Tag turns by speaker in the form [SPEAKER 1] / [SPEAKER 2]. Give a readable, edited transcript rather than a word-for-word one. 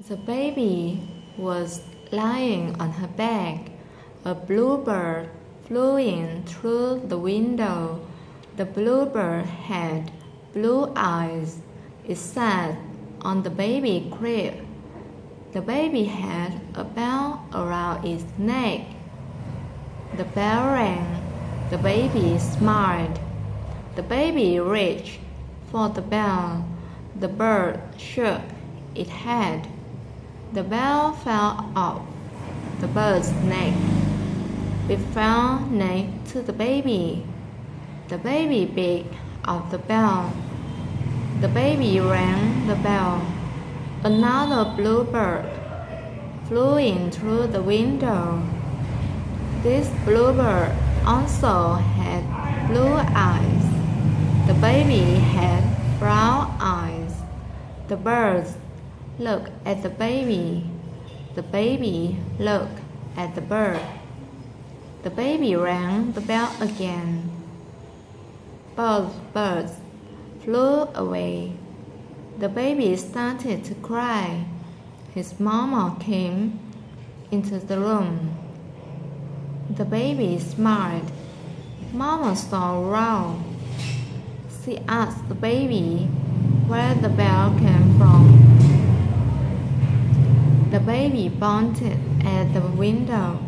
[SPEAKER 1] The baby was lying on her back. A bluebird flew in through the window. The bluebird had blue eyes. It sat on the baby crib. The baby had a bell around its neck. The bell rang. The baby smiled. The baby reached for the bell. The bird shook its head. The bell fell off the bird's neck. It fell next to the baby. The baby picked up the bell. The baby rang the bell. Another bluebird flew in through the window. This bluebird also had blue eyes. The baby had brown eyes. The birds looked at the baby. The baby looked at the bird. The baby rang the bell again. Both birds flew away. The baby started to cry. His mama came into the room. The baby smiled. Mama saw around. She asked the baby where the bell came from. The baby pointed at the window.